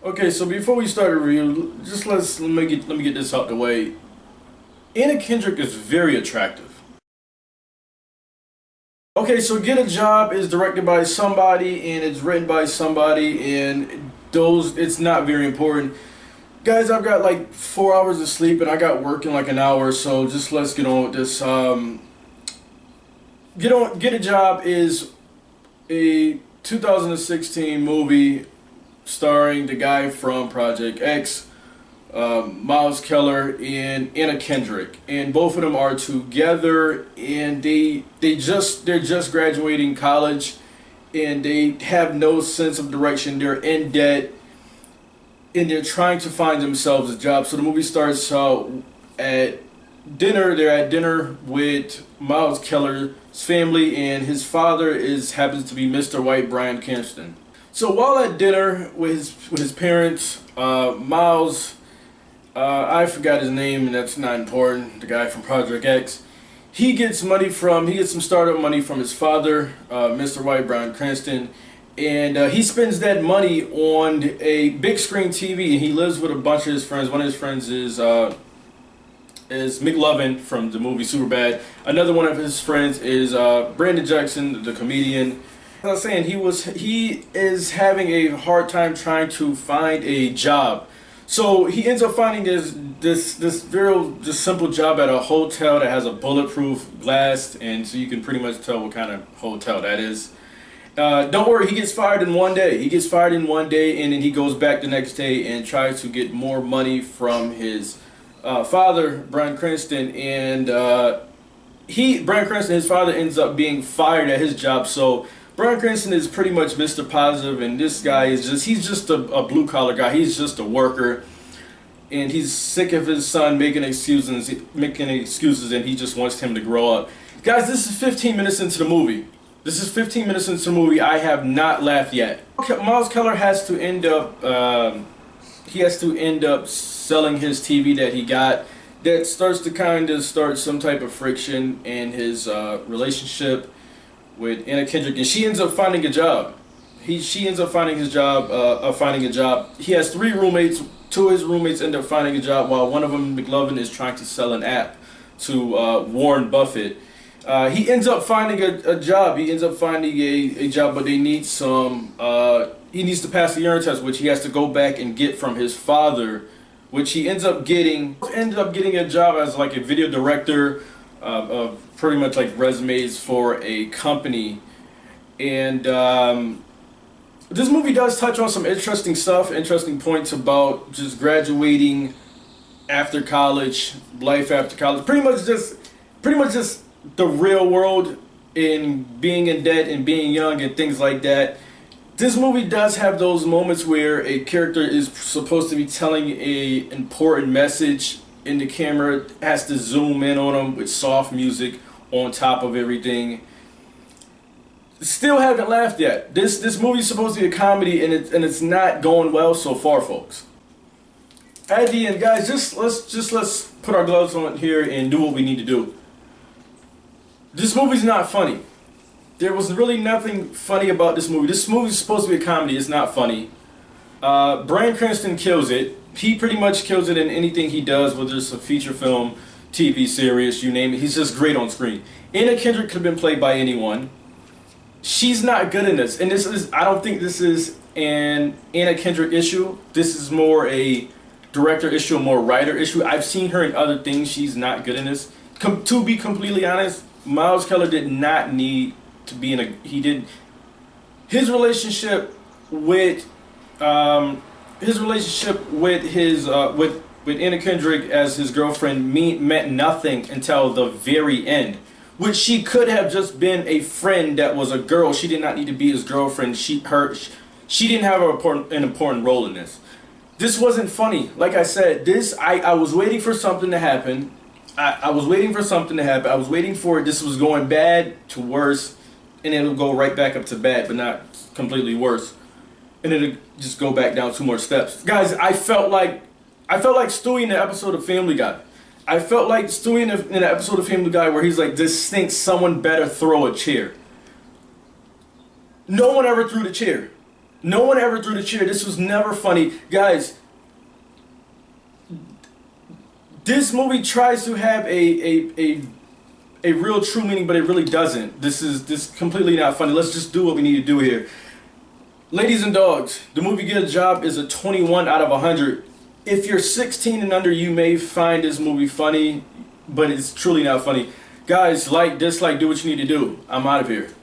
Okay, so before we start a review, just let me get this out the way. Anna Kendrick is very attractive. Okay, so Get a Job is directed by somebody and it's written by somebody, and those it's not very important. Guys, I've got like 4 hours of sleep and I got work in like an hour, so just let's get on with this. Get a Job is a 2016 movie starring the guy from Project X, Miles Keller, and Anna Kendrick, and both of them are together, and they're just graduating college, and they have no sense of direction. They're in debt, and they're trying to find themselves a job. So the movie starts out at dinner. They're at dinner with Miles Keller's family, and his father happens to be Mr. White, Bryan Cranston. So while at dinner with his parents, Miles, I forgot his name, and that's not important. The guy from Project X, he gets some startup money from his father, Mr. White, Bryan Cranston, and he spends that money on a big screen TV. And he lives with a bunch of his friends. One of his friends is McLovin from the movie Superbad. Another one of his friends is Brandon Jackson, the comedian. As I was saying, he is having a hard time trying to find a job. So he ends up finding this very just simple job at a hotel that has a bulletproof glass, and so you can pretty much tell what kind of hotel that is. Don't worry, he gets fired in one day. He gets fired in one day, and then he goes back the next day and tries to get more money from his father, Bryan Cranston, and Bryan Cranston, his father, ends up being fired at his job. So Bryan Cranston is pretty much Mr. Positive, and this guy he's just a blue collar guy. He's just a worker, and he's sick of his son making excuses, and he just wants him to grow up. Guys, this is 15 minutes into the movie. I have not laughed yet. Miles Keller has to end up selling his TV that he got. That starts to start some type of friction in his relationship with Anna Kendrick, and she ends up finding a job. She ends up finding a job. He has 3 roommates. 2 of his roommates end up finding a job, while one of them, McLovin, is trying to sell an app to Warren Buffett. He ends up finding a job. He ends up finding a job, but they need he needs to pass the urine test, which he has to go back and get from his father, which he ends up getting. Ended up getting a job as like a video director of pretty much like resumes for a company. And this movie does touch on some interesting stuff, interesting points about just graduating after college, life after college, pretty much just the real world, in being in debt and being young and things like that. This movie does have those moments where a character is supposed to be telling a important message, and the camera has to zoom in on them with soft music on top of everything. Still haven't laughed yet. This movie's supposed to be a comedy, and it's not going well so far, folks. At the end, guys, let's put our gloves on here and do what we need to do. This movie's not funny. There was really nothing funny about this movie. This movie's supposed to be a comedy. It's not funny. Bryan Cranston kills it. He pretty much kills it in anything he does, whether it's a feature film, TV series, you name it. He's just great on screen. Anna Kendrick could have been played by anyone. She's not good in this. And I don't think this is an Anna Kendrick issue. This is more a director issue, more writer issue. I've seen her in other things. She's not good in this. To be completely honest, Miles Keller did not need to be in a. He did. His relationship with Anna Kendrick as his girlfriend meant nothing until the very end, which she could have just been a friend that was a girl. She did not need to be his girlfriend. She didn't have an important role in this. This wasn't funny. Like I said, I was waiting for something to happen. I was waiting for something to happen. I was waiting for it. This was going bad to worse, and it'll go right back up to bad, but not completely worse. And it'll just go back down 2 more steps. Guys, I felt like Stewie in the episode of Family Guy. I felt like Stewie in the episode of Family Guy where he's like, "This stinks. Someone better throw a chair." No one ever threw the chair. No one ever threw the chair. This was never funny. Guys, this movie tries to have a real true meaning, but it really doesn't. This is completely not funny. Let's just do what we need to do here. Ladies and dogs, the movie Get a Job is a 21 out of 100. If you're 16 and under, you may find this movie funny, but it's truly not funny. Guys, like, dislike, do what you need to do. I'm out of here.